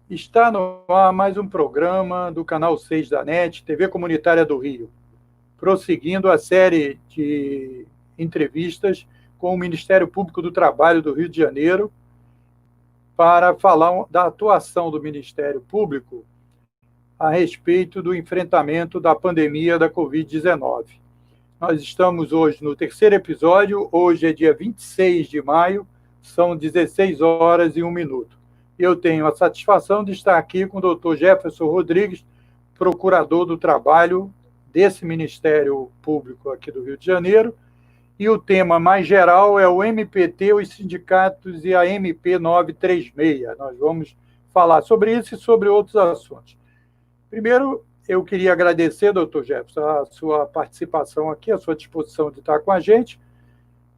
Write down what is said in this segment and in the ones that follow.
Está no ar mais um programa do Canal 6 da NET, TV Comunitária do Rio, prosseguindo a série de entrevistas com o Ministério Público do Trabalho do Rio de Janeiro para falar da atuação do Ministério Público a respeito do enfrentamento da pandemia da Covid-19. Nós estamos hoje no terceiro episódio, hoje é dia 26 de maio, são 16 horas e 1 minuto. Eu tenho a satisfação de estar aqui com o doutor Jefferson Rodrigues, procurador do trabalho desse Ministério Público aqui do Rio de Janeiro, e o tema mais geral é o MPT, os sindicatos e a MP 936. Nós vamos falar sobre isso e sobre outros assuntos. Primeiro, eu queria agradecer, doutor Jefferson, a sua participação aqui, a sua disposição de estar com a gente.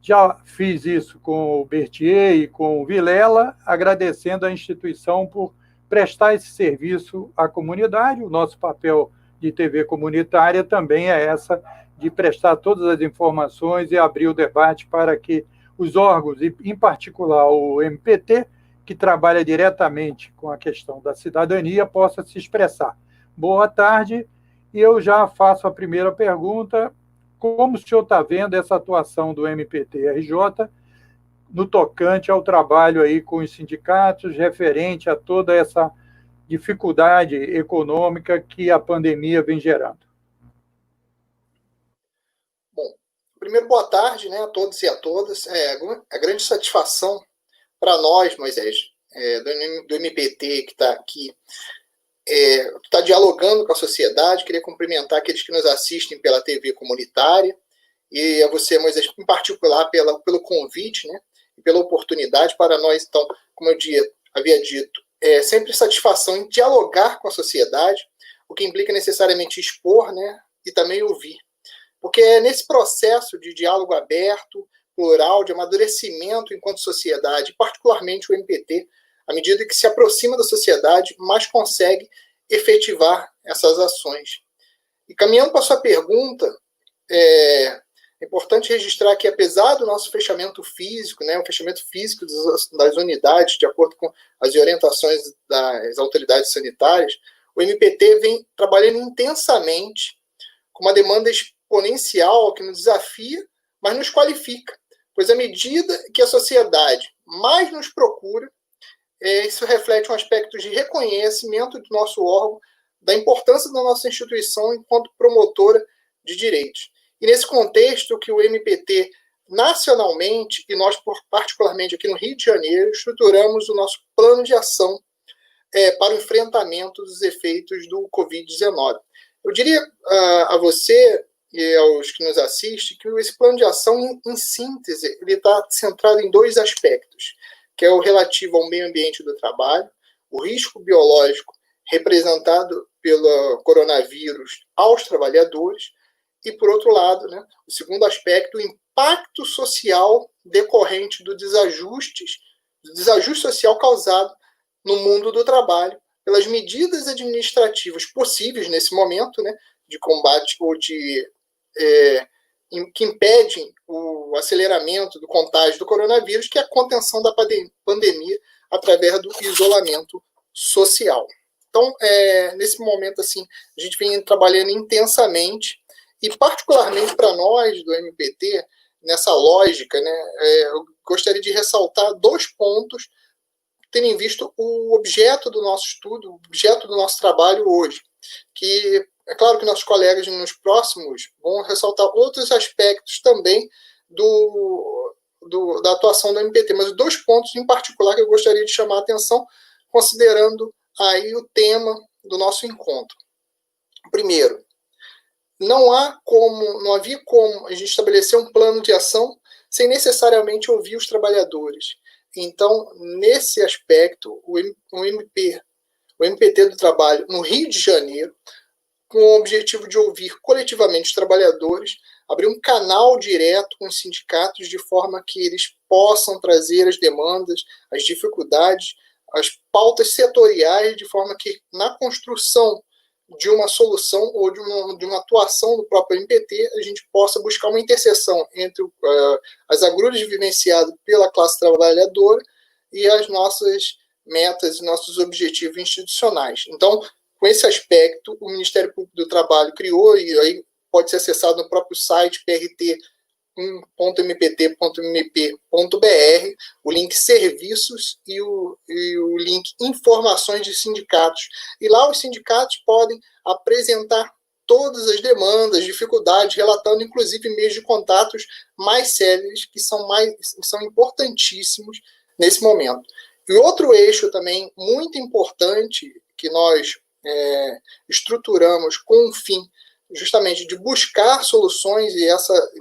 Já fiz isso com o Berthier e com o Vilela, agradecendo a instituição por prestar esse serviço à comunidade. O nosso papel de TV comunitária também é essa, de prestar todas as informações e abrir o debate para que os órgãos, e em particular o MPT, que trabalha diretamente com a questão da cidadania, possa se expressar. Boa tarde, e eu já faço a primeira pergunta. Como o senhor está vendo essa atuação do MPT-RJ no tocante ao trabalho aí com os sindicatos, referente a toda essa dificuldade econômica que a pandemia vem gerando? Bom, primeiro, boa tarde, né, a todos e a todas. A grande satisfação para nós, Moisés, do MPT, que está aqui, está dialogando com a sociedade. Queria cumprimentar aqueles que nos assistem pela TV comunitária e a você, Moisés, em particular, pelo convite, né, e pela oportunidade para nós. Então, como eu havia dito, é sempre satisfação em dialogar com a sociedade, o que implica necessariamente expor, né, e também ouvir. Porque é nesse processo de diálogo aberto, plural, de amadurecimento enquanto sociedade, particularmente o MPT, à medida que se aproxima da sociedade, mais consegue efetivar essas ações. E caminhando para a sua pergunta, é importante registrar que, apesar do nosso fechamento físico, né, o fechamento físico das unidades, de acordo com as orientações das autoridades sanitárias, o MPT vem trabalhando intensamente, com uma demanda exponencial que nos desafia, mas nos qualifica. Pois à medida que a sociedade mais nos procura, isso reflete um aspecto de reconhecimento do nosso órgão, da importância da nossa instituição enquanto promotora de direitos. E nesse contexto que o MPT, nacionalmente, e nós particularmente aqui no Rio de Janeiro, estruturamos o nosso plano de ação para o enfrentamento dos efeitos do Covid-19. Eu diria a você e aos que nos assistem que esse plano de ação, em síntese, ele está centrado em dois aspectos, que é o relativo ao meio ambiente do trabalho, o risco biológico representado pelo coronavírus aos trabalhadores, e, por outro lado, né, o segundo aspecto, o impacto social decorrente do desajuste social causado no mundo do trabalho pelas medidas administrativas possíveis nesse momento, né, de combate ou que impedem o aceleramento do contágio do coronavírus, que é a contenção da pandemia através do isolamento social. Então, nesse momento, assim, a gente vem trabalhando intensamente, e particularmente para nós do MPT, nessa lógica, né, eu gostaria de ressaltar dois pontos, tendo em vista o objeto do nosso estudo, o objeto do nosso trabalho hoje, que é claro que nossos colegas nos próximos vão ressaltar outros aspectos também da atuação do MPT, mas dois pontos em particular que eu gostaria de chamar a atenção, considerando aí o tema do nosso encontro. Primeiro, não havia como a gente estabelecer um plano de ação sem necessariamente ouvir os trabalhadores. Então, nesse aspecto, o MPT do Trabalho no Rio de Janeiro, com o objetivo de ouvir coletivamente os trabalhadores, abrir um canal direto com os sindicatos, de forma que eles possam trazer as demandas, as dificuldades, as pautas setoriais, de forma que, na construção de uma solução ou de uma atuação do próprio MPT, a gente possa buscar uma interseção entre as agruras vivenciadas pela classe trabalhadora e as nossas metas e nossos objetivos institucionais. Então, com esse aspecto, o Ministério Público do Trabalho criou, e aí pode ser acessado no próprio site prt1.mpt.mp.br, o link serviços e o link informações de sindicatos. E lá os sindicatos podem apresentar todas as demandas, dificuldades, relatando inclusive meios de contatos mais sérios, que são importantíssimos nesse momento. E outro eixo também muito importante que nós estruturamos com o fim justamente de buscar soluções, e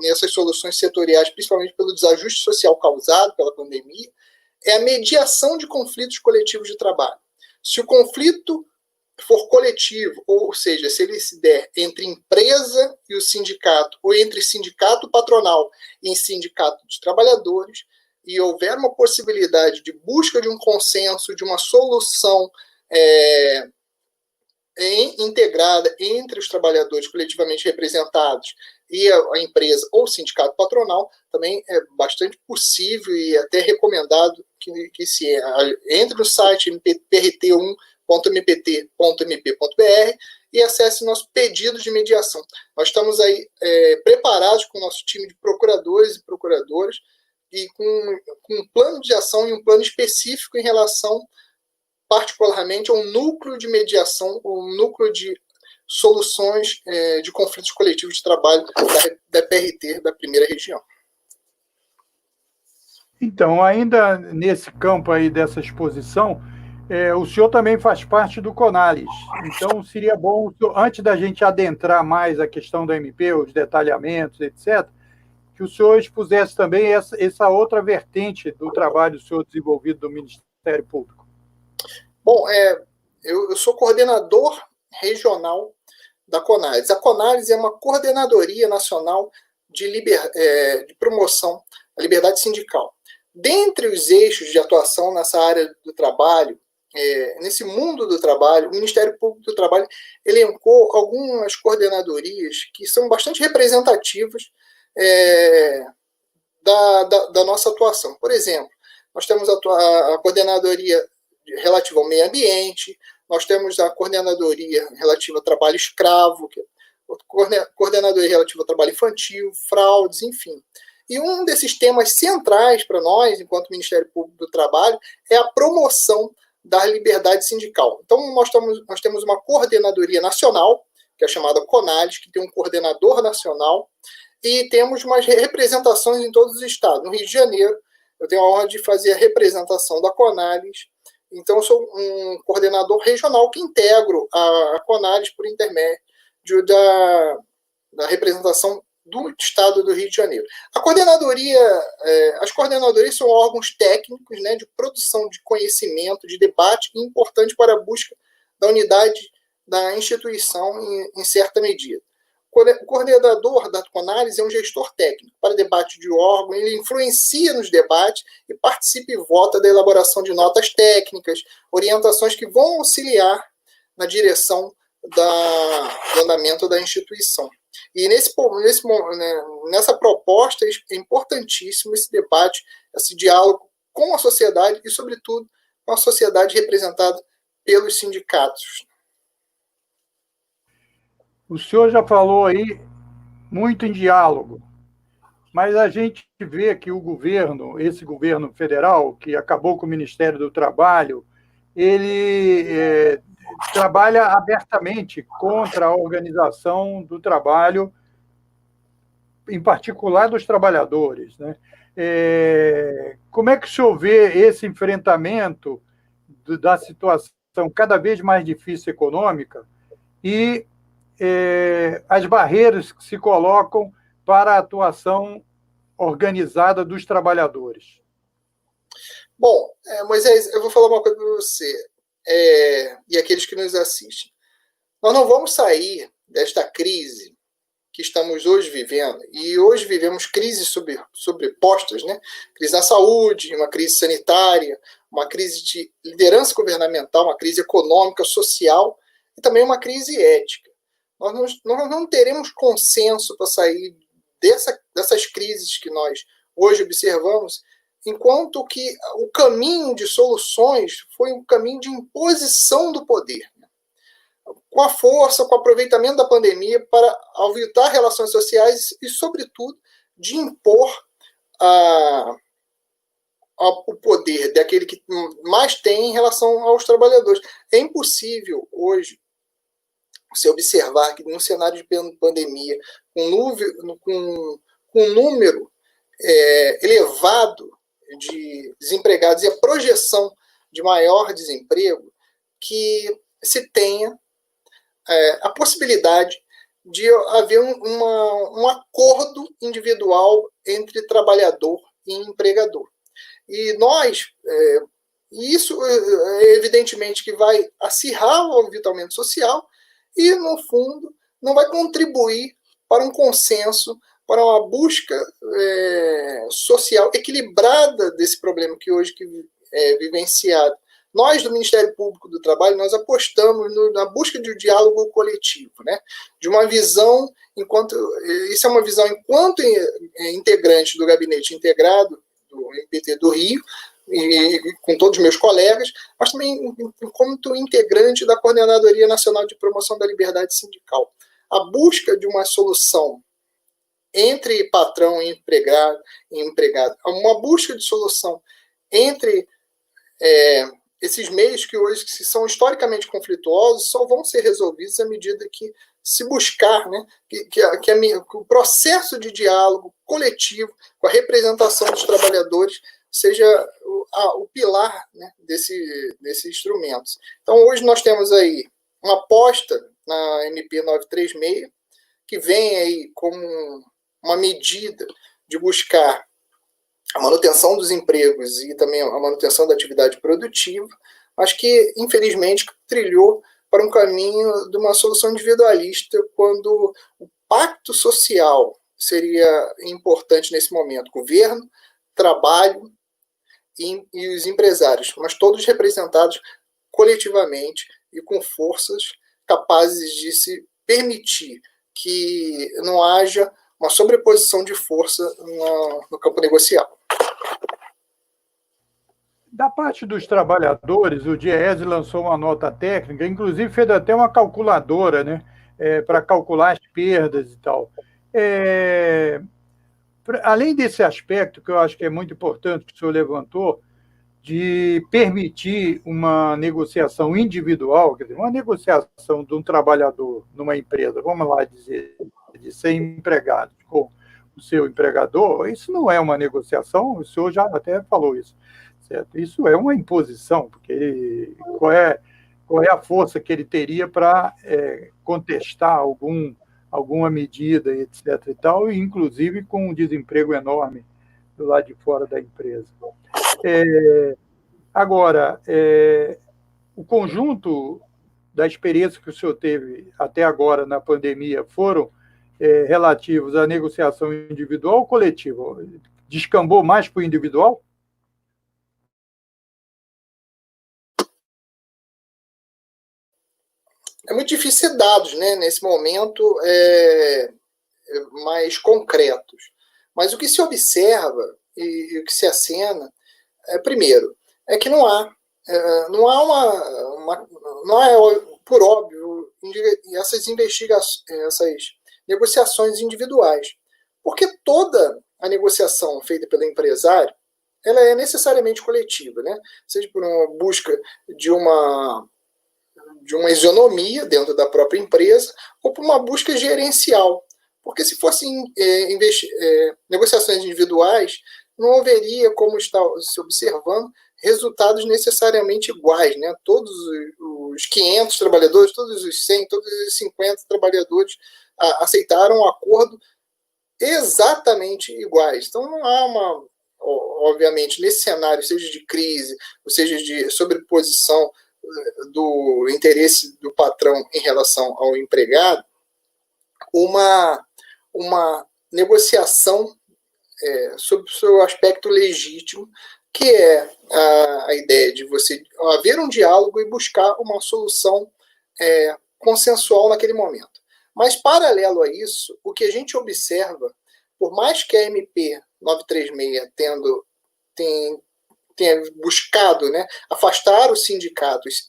essas soluções setoriais, principalmente pelo desajuste social causado pela pandemia, é a mediação de conflitos coletivos de trabalho. Se o conflito for coletivo, ou seja, se ele se der entre empresa e o sindicato, ou entre sindicato patronal e sindicato de trabalhadores, e houver uma possibilidade de busca de um consenso, de uma solução integrada entre os trabalhadores coletivamente representados e a empresa ou sindicato patronal, também é bastante possível e até recomendado que se entre no site prt1.mpt.mp.br e acesse nosso pedido de mediação. Nós estamos aí preparados com o nosso time de procuradores e procuradoras e com um plano de ação e um plano específico em relação particularmente a um núcleo de mediação, um núcleo de soluções de conflitos coletivos de trabalho da PRT, da primeira região. Então, ainda nesse campo aí dessa exposição, o senhor também faz parte do CONALES. Então, seria bom, antes da gente adentrar mais a questão da MP, os detalhamentos, etc., que o senhor expusesse também essa outra vertente do trabalho do senhor desenvolvido do Ministério Público. Bom, eu sou coordenador regional da CONALES. A CONALES é uma coordenadoria nacional de promoção à liberdade sindical. Dentre os eixos de atuação nessa área do trabalho, nesse mundo do trabalho, o Ministério Público do Trabalho elencou algumas coordenadorias que são bastante representativas da nossa atuação. Por exemplo, nós temos a coordenadoria relativa ao meio ambiente, nós temos a coordenadoria relativa ao trabalho escravo, coordenadoria relativa ao trabalho infantil, fraudes, enfim. E um desses temas centrais para nós, enquanto Ministério Público do Trabalho, é a promoção da liberdade sindical. Então, nós temos uma coordenadoria nacional, que é chamada CONALES, que tem um coordenador nacional, e temos umas representações em todos os estados. No Rio de Janeiro, eu tenho a honra de fazer a representação da CONALES. Então, eu sou um coordenador regional que integro a CONALES por intermédio da representação do Estado do Rio de Janeiro. As coordenadorias são órgãos técnicos, né, de produção de conhecimento, de debate, importante para a busca da unidade da instituição em certa medida. O coordenador da CONALES é um gestor técnico para debate de órgão, ele influencia nos debates e participa e vota da elaboração de notas técnicas, orientações que vão auxiliar na direção do andamento da instituição. E nessa proposta é importantíssimo esse debate, esse diálogo com a sociedade e, sobretudo, com a sociedade representada pelos sindicatos. O senhor já falou aí muito em diálogo, mas a gente vê que esse governo federal, que acabou com o Ministério do Trabalho, ele trabalha abertamente contra a organização do trabalho, em particular dos trabalhadores, né? Como é que o senhor vê esse enfrentamento da situação cada vez mais difícil econômica e as barreiras que se colocam para a atuação organizada dos trabalhadores? Bom, Moisés, eu vou falar uma coisa para você e aqueles que nos assistem. Nós não vamos sair desta crise que estamos hoje vivendo, e hoje vivemos crises sobrepostas, né? Crise na saúde, uma crise sanitária, uma crise de liderança governamental, uma crise econômica, social e também uma crise ética. Nós não teremos consenso para sair dessas crises que nós hoje observamos enquanto que o caminho de soluções foi um caminho de imposição do poder, com a força, com o aproveitamento da pandemia para aviltar relações sociais e, sobretudo, de impor o poder daquele que mais tem em relação aos trabalhadores. É impossível hoje você observar que, num cenário de pandemia, com um número elevado de desempregados e a projeção de maior desemprego, que se tenha a possibilidade de haver um acordo individual entre trabalhador e empregador. E isso evidentemente que vai acirrar o aviltamento social e, no fundo, não vai contribuir para um consenso, para uma busca social equilibrada desse problema que hoje é vivenciado. Nós, do Ministério Público do Trabalho, nós apostamos na busca de um diálogo coletivo, né? De uma visão, isso é uma visão enquanto integrante do Gabinete Integrado do MPT do Rio, e com todos os meus colegas, mas também como integrante da Coordenadoria Nacional de Promoção da Liberdade Sindical. A busca de uma solução entre patrão e empregado, uma busca de solução entre esses meios que hoje que são historicamente conflituosos só vão ser resolvidos à medida que se buscar, né, que o processo de diálogo coletivo com a representação dos trabalhadores seja o pilar, né, desses instrumentos. Então, hoje nós temos aí uma aposta na MP 936, que vem aí como uma medida de buscar a manutenção dos empregos e também a manutenção da atividade produtiva, mas que, infelizmente, trilhou para um caminho de uma solução individualista, quando o pacto social seria importante nesse momento. Governo, trabalho e os empresários, mas todos representados coletivamente e com forças capazes de se permitir que não haja uma sobreposição de força no campo negocial. Da parte dos trabalhadores, o DIEESE lançou uma nota técnica, inclusive fez até uma calculadora, né, para calcular as perdas e tal. Além desse aspecto, que eu acho que é muito importante, que o senhor levantou, de permitir uma negociação individual, quer dizer, uma negociação de um trabalhador numa empresa, vamos lá dizer, de ser empregado com o seu empregador, isso não é uma negociação, o senhor já até falou isso, certo? Isso é uma imposição, porque qual é a força que ele teria para contestar alguma medida, etc. e tal, inclusive com um desemprego enorme do lado de fora da empresa. Agora, o conjunto da experiência que o senhor teve até agora na pandemia foram relativos à negociação individual ou coletiva? Descambou mais para o individual? É muito difícil ser dados, né, nesse momento mais concretos. Mas o que se observa e o que se acena, primeiro, é que não há por óbvio essas negociações individuais, porque toda a negociação feita pelo empresário ela é necessariamente coletiva, né? Seja por uma busca de uma isonomia dentro da própria empresa ou por uma busca gerencial, porque se fossem negociações individuais, não haveria, como está se observando, resultados necessariamente iguais, né? Todos os 500 trabalhadores, todos os 100, todos os 50 trabalhadores aceitaram um acordo exatamente iguais. Então não há obviamente, nesse cenário, seja de crise, ou seja de sobreposição do interesse do patrão em relação ao empregado, uma negociação sobre o seu aspecto legítimo, que é a ideia de você haver um diálogo e buscar uma solução consensual naquele momento. Mas, paralelo a isso, o que a gente observa, por mais que a MP 936 tendo tenha buscado, né, afastar os sindicatos,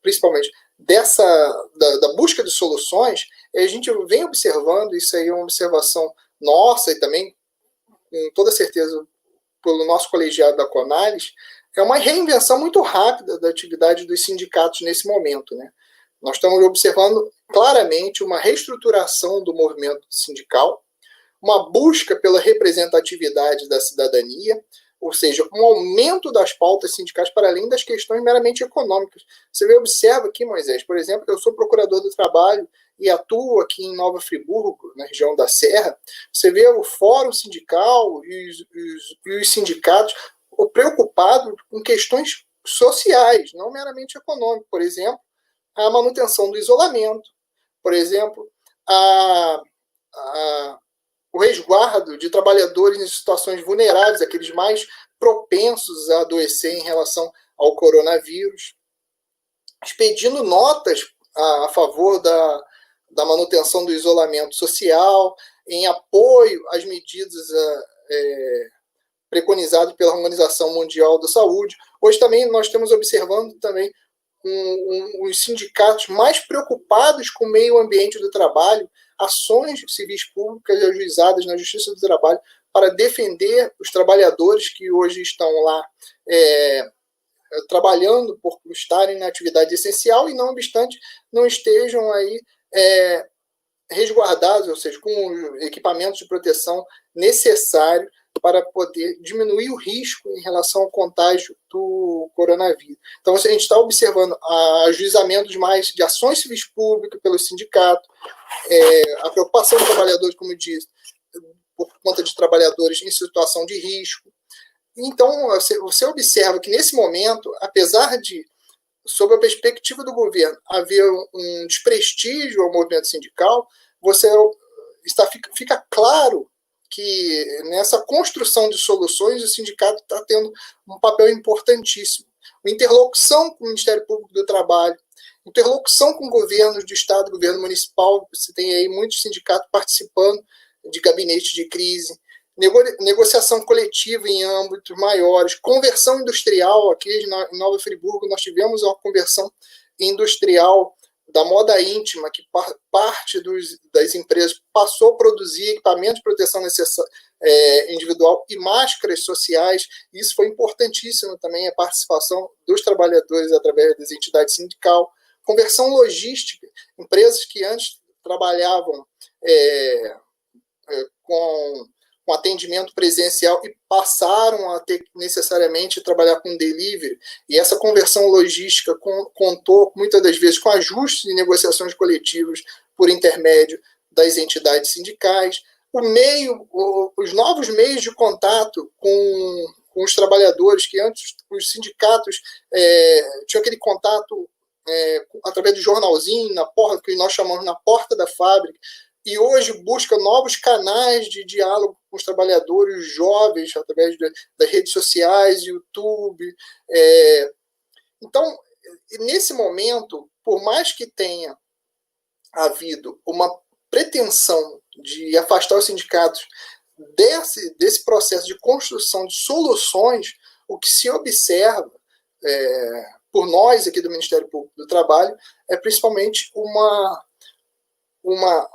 principalmente, da busca de soluções, a gente vem observando, isso aí é uma observação nossa e também, com toda certeza, pelo nosso colegiado da Conales, é uma reinvenção muito rápida da atividade dos sindicatos nesse momento, né? Nós estamos observando claramente uma reestruturação do movimento sindical, uma busca pela representatividade da cidadania, ou seja, um aumento das pautas sindicais para além das questões meramente econômicas. Você observa aqui, Moisés, por exemplo, eu sou procurador do trabalho e atuo aqui em Nova Friburgo, na região da Serra. Você vê o fórum sindical e os sindicatos preocupados com questões sociais, não meramente econômicas. Por exemplo, a manutenção do isolamento, por exemplo, o resguardo de trabalhadores em situações vulneráveis, aqueles mais propensos a adoecer em relação ao coronavírus, expedindo notas a favor da manutenção do isolamento social, em apoio às medidas preconizadas pela Organização Mundial da Saúde. Hoje também nós estamos observando também os sindicatos mais preocupados com o meio ambiente do trabalho, ações civis públicas ajuizadas na Justiça do Trabalho para defender os trabalhadores que hoje estão lá trabalhando por estarem na atividade essencial e, não obstante, não estejam aí resguardados, ou seja, com equipamentos de proteção necessários para poder diminuir o risco em relação ao contágio do coronavírus. Então, a gente está observando ajuizamentos mais de ações civis públicas pelo sindicato, a preocupação dos trabalhadores, como eu disse, por conta de trabalhadores em situação de risco. Então, você observa que, nesse momento, apesar de, sob a perspectiva do governo, haver um desprestígio ao movimento sindical, fica claro que nessa construção de soluções o sindicato está tendo um papel importantíssimo. Interlocução com o Ministério Público do Trabalho, interlocução com governos do Estado, governo municipal, você tem aí muitos sindicatos participando de gabinetes de crise, negociação coletiva em âmbitos maiores, conversão industrial. Aqui em Nova Friburgo nós tivemos uma conversão industrial da moda íntima, que parte das empresas passou a produzir equipamentos de proteção individual e máscaras sociais. Isso foi importantíssimo também, a participação dos trabalhadores através das entidades sindicais. Conversão logística, empresas que antes trabalhavam com atendimento presencial e passaram a ter necessariamente trabalhar com delivery, e essa conversão logística contou muitas das vezes com ajustes e negociações coletivas por intermédio das entidades sindicais. Os novos meios de contato com os trabalhadores, que antes os sindicatos tinham aquele contato através do jornalzinho, na porta, que nós chamamos na porta da fábrica, e hoje busca novos canais de diálogo com os trabalhadores jovens, através das redes sociais, YouTube. Então, nesse momento, por mais que tenha havido uma pretensão de afastar os sindicatos desse processo de construção de soluções, o que se observa por nós aqui do Ministério Público do Trabalho é principalmente uma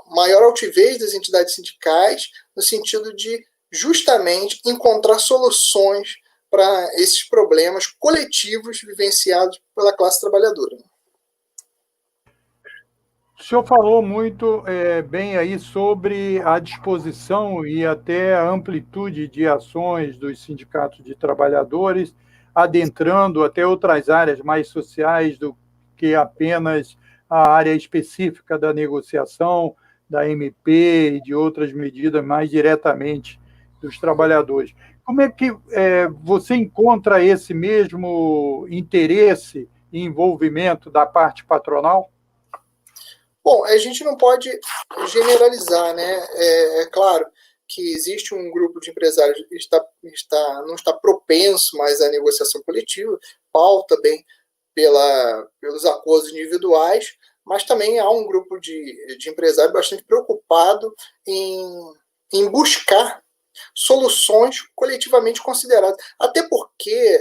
maior altivez das entidades sindicais, no sentido de justamente encontrar soluções para esses problemas coletivos vivenciados pela classe trabalhadora. O senhor falou muito bem aí sobre a disposição e até a amplitude de ações dos sindicatos de trabalhadores, adentrando até outras áreas mais sociais do que apenas a área específica da negociação, da MP e de outras medidas mais diretamente dos trabalhadores. Como é que você encontra esse mesmo interesse e envolvimento da parte patronal? Bom, a gente não pode generalizar, né? É claro que existe um grupo de empresários que não está propenso mais à negociação coletiva, pauta bem pelos acordos individuais, mas também há um grupo de empresários bastante preocupado em buscar soluções coletivamente consideradas. Até porque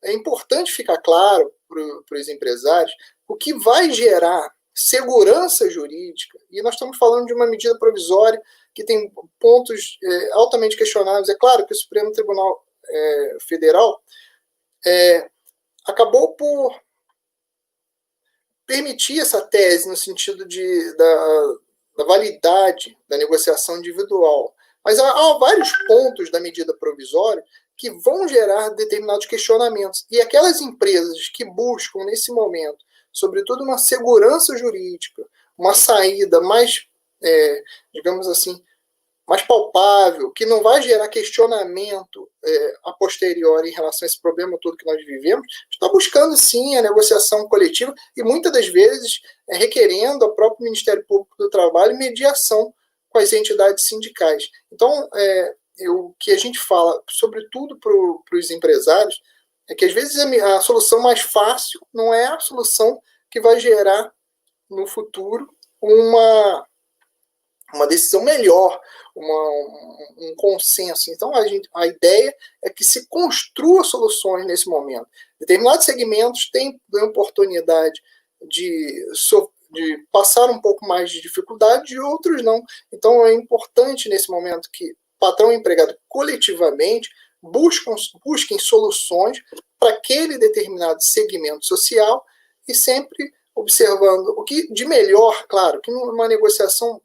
é importante ficar claro para os empresários o que vai gerar segurança jurídica, e nós estamos falando de uma medida provisória que tem pontos altamente questionáveis. É claro que o Supremo Tribunal Federal acabou por permitir essa tese no sentido da validade da negociação individual. Mas há vários pontos da medida provisória que vão gerar determinados questionamentos. E aquelas empresas que buscam, nesse momento, sobretudo uma segurança jurídica, uma saída mais, digamos assim, mais palpável, que não vai gerar questionamento a posteriori em relação a esse problema todo que nós vivemos, está buscando sim a negociação coletiva e muitas das vezes requerendo ao próprio Ministério Público do Trabalho mediação com as entidades sindicais. Então, o que a gente fala, sobretudo para os empresários, é que às vezes a solução mais fácil não é a solução que vai gerar no futuro uma decisão melhor, um consenso. Então, a ideia é que se construa soluções nesse momento. Determinados segmentos têm a oportunidade de passar um pouco mais de dificuldade e outros não. Então, é importante nesse momento que patrão e empregado coletivamente busquem soluções para aquele determinado segmento social e sempre observando o que de melhor, claro, que numa negociação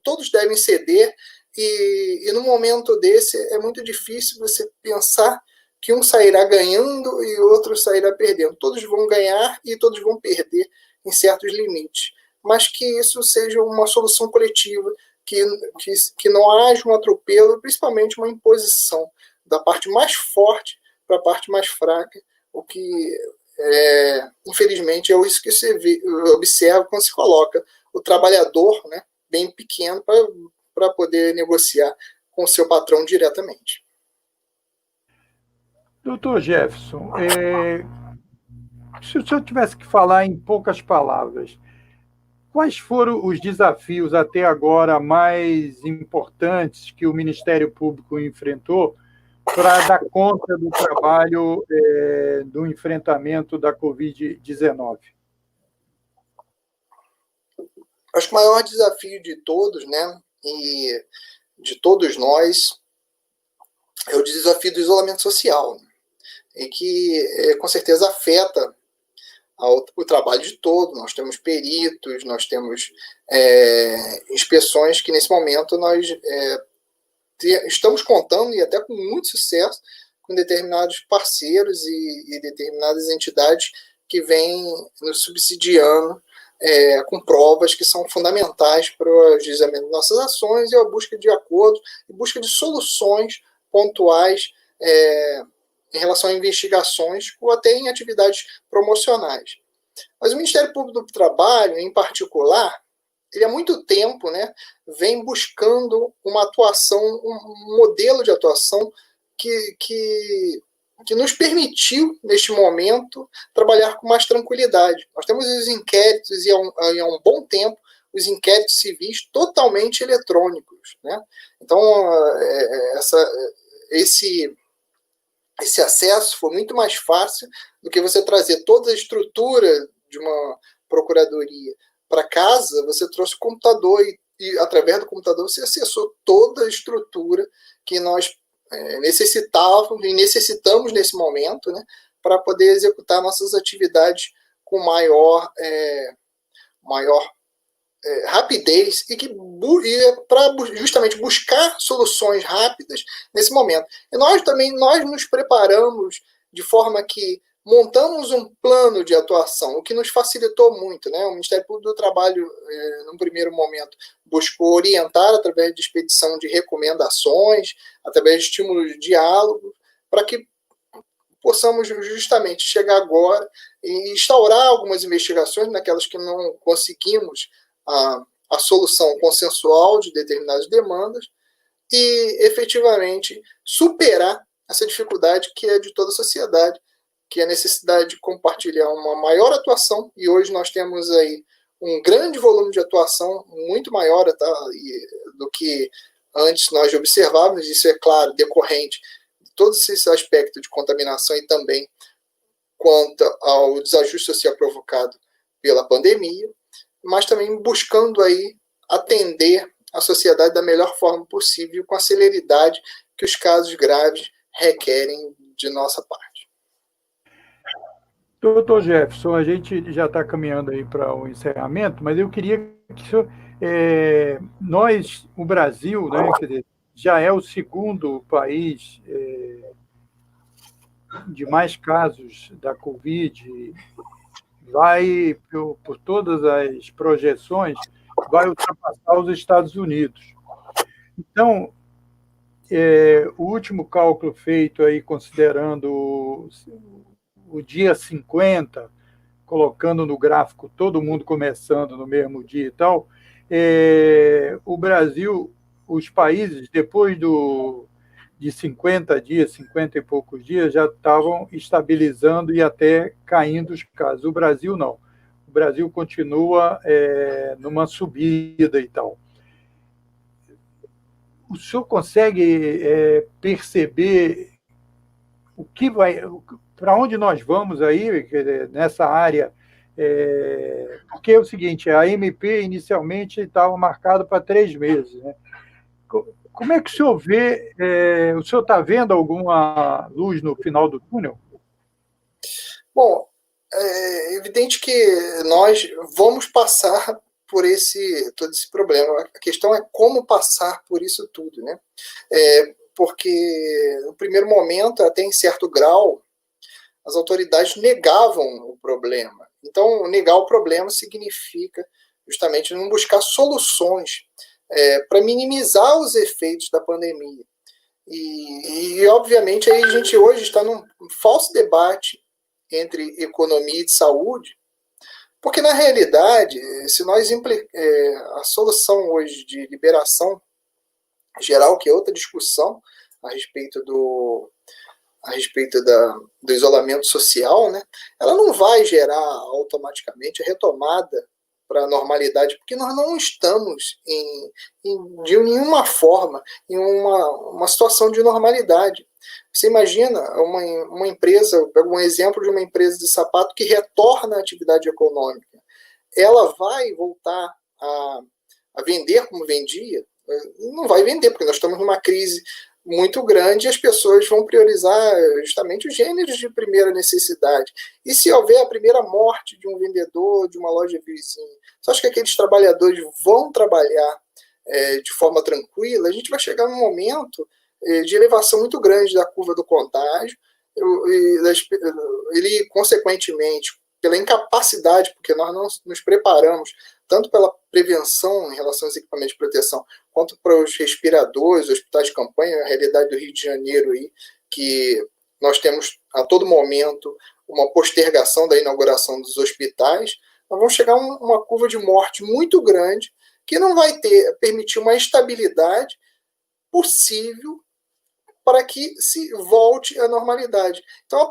todos devem ceder e no momento desse é muito difícil você pensar que um sairá ganhando e o outro sairá perdendo. Todos vão ganhar e todos vão perder em certos limites. Mas que isso seja uma solução coletiva, que não haja um atropelo, principalmente uma imposição da parte mais forte para a parte mais fraca, o que, infelizmente, é isso que você observa quando se coloca o trabalhador, né, bem pequeno para poder negociar com o seu patrão diretamente. Doutor Jefferson, se o senhor tivesse que falar em poucas palavras, quais foram os desafios até agora mais importantes que o Ministério Público enfrentou para dar conta do trabalho do enfrentamento da Covid-19? Acho que o maior desafio de todos, né, e de todos nós, é o desafio do isolamento social, né, e que com certeza afeta o trabalho de todos. Nós temos peritos, nós temos inspeções que nesse momento nós estamos contando, e até com muito sucesso, com determinados parceiros e determinadas entidades que vêm nos subsidiando com provas que são fundamentais para o ajuizamento de nossas ações e a busca de acordos e busca de soluções pontuais em relação a investigações ou até em atividades promocionais. Mas o Ministério Público do Trabalho, em particular, ele há muito tempo, né, vem buscando uma atuação, um modelo de atuação que nos permitiu, neste momento, trabalhar com mais tranquilidade. Nós temos os inquéritos, e há um bom tempo, os inquéritos civis totalmente eletrônicos, né? Então, esse acesso foi muito mais fácil do que você trazer toda a estrutura de uma procuradoria para casa. Você trouxe o computador e através do computador você acessou toda a estrutura que nós necessitávamos e necessitamos nesse momento, né, para poder executar nossas atividades com maior rapidez e para justamente buscar soluções rápidas nesse momento. E nós nos preparamos de forma que montamos um plano de atuação, o que nos facilitou muito, né? O Ministério Público do Trabalho, num primeiro momento, buscou orientar através de expedição de recomendações, através de estímulos de diálogo, para que possamos justamente chegar agora e instaurar algumas investigações naquelas que não conseguimos a solução consensual de determinadas demandas e efetivamente superar essa dificuldade que é de toda a sociedade, que é a necessidade de compartilhar uma maior atuação, e hoje nós temos aí um grande volume de atuação, muito maior do que antes nós observávamos, isso é claro, decorrente de todos esses aspectos de contaminação e também quanto ao desajuste social provocado pela pandemia, mas também buscando aí atender a sociedade da melhor forma possível, com a celeridade que os casos graves requerem de nossa parte. Doutor Jefferson, a gente já está caminhando aí para o encerramento, mas eu queria que o senhor, o Brasil, né, quer dizer, já é o segundo país de mais casos da Covid, vai, por todas as projeções, vai ultrapassar os Estados Unidos. Então, o último cálculo feito aí, considerando o dia 50, colocando no gráfico todo mundo começando no mesmo dia e tal, o Brasil, os países, depois de 50 dias, 50 e poucos dias, já estavam estabilizando e até caindo os casos. O Brasil não. O Brasil continua numa subida e tal. O senhor consegue perceber o que vai, para onde nós vamos aí nessa área? Porque é o seguinte, a MP inicialmente estava marcada para 3 meses, né? Como é que o senhor vê? O senhor está vendo alguma luz no final do túnel? Bom, é evidente que nós vamos passar por todo esse problema. A questão é como passar por isso tudo, né? Porque no primeiro momento, até em certo grau, as autoridades negavam o problema. Então, negar o problema significa justamente não buscar soluções para minimizar os efeitos da pandemia. E, obviamente, aí a gente hoje está num falso debate entre economia e saúde, porque, na realidade, se nós a solução hoje de liberação geral, que é outra discussão a respeito do isolamento social, né, ela não vai gerar automaticamente a retomada para a normalidade, porque nós não estamos de nenhuma forma em uma situação de normalidade. Você imagina uma empresa, eu pego um exemplo de uma empresa de sapato que retorna à atividade econômica. Ela vai voltar a vender como vendia? Não vai vender, porque nós estamos numa crise muito grande e as pessoas vão priorizar justamente os gêneros de primeira necessidade. E se houver a primeira morte de um vendedor, de uma loja vizinha, você acha que aqueles trabalhadores vão trabalhar de forma tranquila? A gente vai chegar num momento de elevação muito grande da curva do contágio, ele, consequentemente, pela incapacidade, porque nós não nos preparamos, tanto pela prevenção em relação aos equipamentos de proteção, quanto para os respiradores, hospitais de campanha, a realidade do Rio de Janeiro, aí, que nós temos a todo momento uma postergação da inauguração dos hospitais, nós vamos chegar a uma curva de morte muito grande, que não vai permitir uma estabilidade possível para que se volte à normalidade. Então,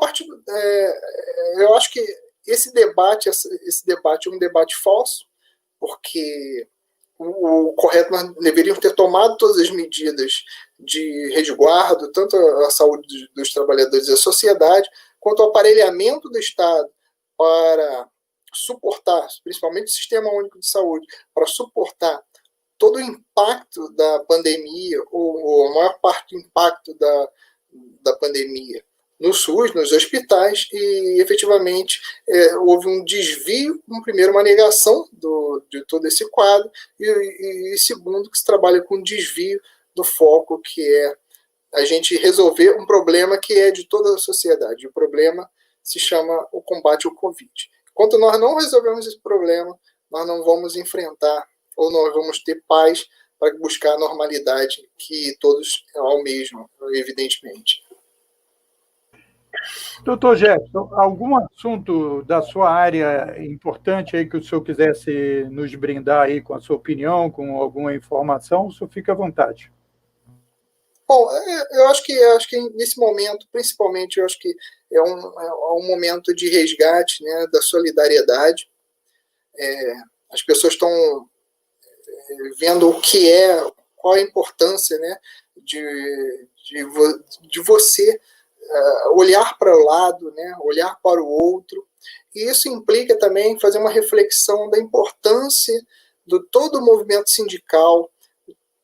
eu acho que esse debate é um debate falso, porque o correto, nós deveríamos ter tomado todas as medidas de resguardo, tanto a saúde dos trabalhadores e da sociedade, quanto o aparelhamento do Estado para suportar, principalmente o Sistema Único de Saúde, para suportar todo o impacto da pandemia, ou a maior parte do impacto da pandemia no SUS, nos hospitais, e efetivamente houve um desvio, primeiro uma negação de todo esse quadro, e segundo que se trabalha com desvio do foco, que é a gente resolver um problema que é de toda a sociedade. O problema se chama o combate ao Covid. Enquanto nós não resolvemos esse problema, nós não vamos enfrentar, ou nós vamos ter paz para buscar a normalidade que todos almejam, evidentemente. Doutor Jefferson, algum assunto da sua área importante aí que o senhor quisesse nos brindar aí com a sua opinião, com alguma informação, o senhor fica à vontade. Bom, eu acho que nesse momento, principalmente, eu acho que é um momento de resgate, né, da solidariedade. As pessoas estão vendo o que é qual a importância, né, de você olhar para o lado, né, olhar para o outro. E isso implica também fazer uma reflexão da importância de todo o movimento sindical,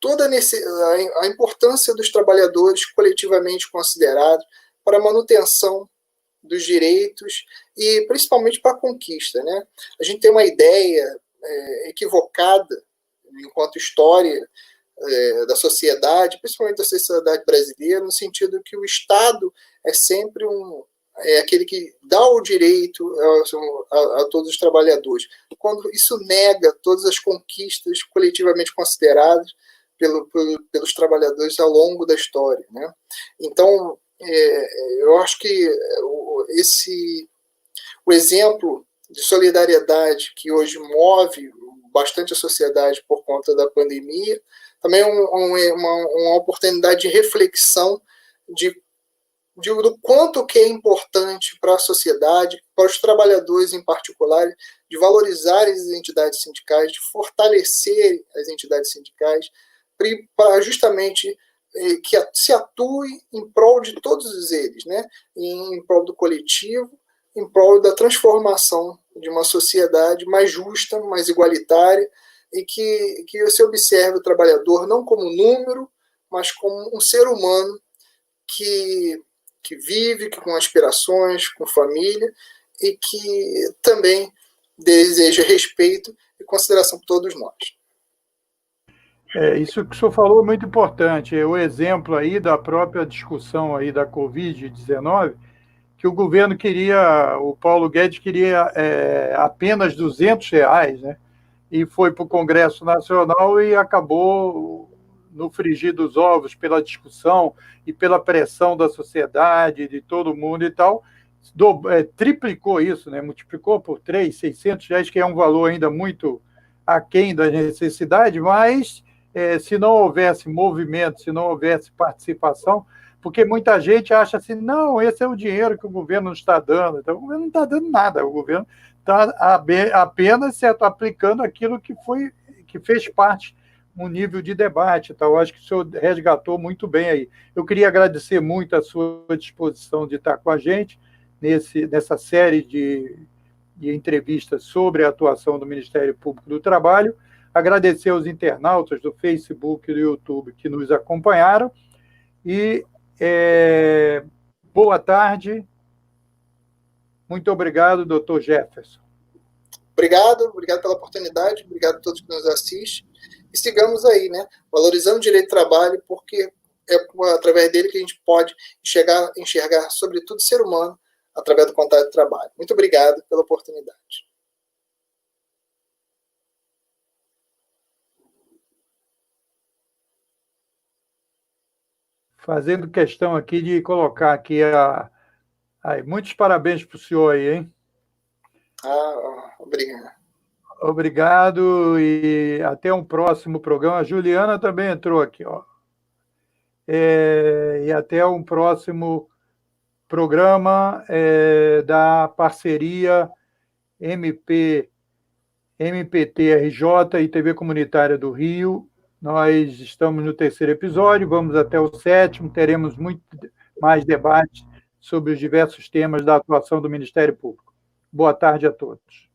toda a importância dos trabalhadores coletivamente considerados para a manutenção dos direitos e principalmente para a conquista, né? A gente tem uma ideia equivocada enquanto história da sociedade, principalmente da sociedade brasileira, no sentido que o Estado é sempre aquele que dá o direito a todos os trabalhadores, quando isso nega todas as conquistas coletivamente consideradas pelos trabalhadores ao longo da história, né? Então, eu acho que o exemplo de solidariedade que hoje move bastante a sociedade por conta da pandemia, também é uma oportunidade de reflexão do quanto que é importante para a sociedade, para os trabalhadores em particular, de valorizar as entidades sindicais, de fortalecer as entidades sindicais, para justamente que se atue em prol de todos eles, né? Em prol do coletivo, em prol da transformação de uma sociedade mais justa, mais igualitária, e que você observe o trabalhador não como número, mas como um ser humano que vive, com aspirações, com família, e que também deseja respeito e consideração por todos nós. Isso que o senhor falou é muito importante. O exemplo aí da própria discussão aí da Covid-19, que o governo queria, o Paulo Guedes queria apenas R$200, né? E foi para o Congresso Nacional e acabou no frigir dos ovos pela discussão e pela pressão da sociedade, de todo mundo e tal, triplicou isso, né? Multiplicou por 3, R$600, que é um valor ainda muito aquém da necessidade, mas se não houvesse movimento, se não houvesse participação, porque muita gente acha assim, não, esse é o dinheiro que o governo não está dando. Então, o governo não está dando nada, o governo está apenas aplicando aquilo que fez parte no nível de debate. Então, acho que o senhor resgatou muito bem aí. Eu queria agradecer muito a sua disposição de estar com a gente nessa série de entrevistas sobre a atuação do Ministério Público do Trabalho. Agradecer aos internautas do Facebook e do YouTube que nos acompanharam. E boa tarde. Muito obrigado, doutor Jefferson. Obrigado pela oportunidade, obrigado a todos que nos assistem. E sigamos aí, né? Valorizando o direito do trabalho, porque é através dele que a gente pode enxergar sobretudo, o ser humano através do contrato de trabalho. Muito obrigado pela oportunidade. Fazendo questão aqui de colocar aqui muitos parabéns para o senhor aí, hein? Obrigado. Obrigado e até um próximo programa. A Juliana também entrou aqui, ó. E até um próximo programa da parceria MPT-RJ e TV Comunitária do Rio. Nós estamos no 3º episódio, vamos até o 7º, teremos muito mais debate sobre os diversos temas da atuação do Ministério Público. Boa tarde a todos.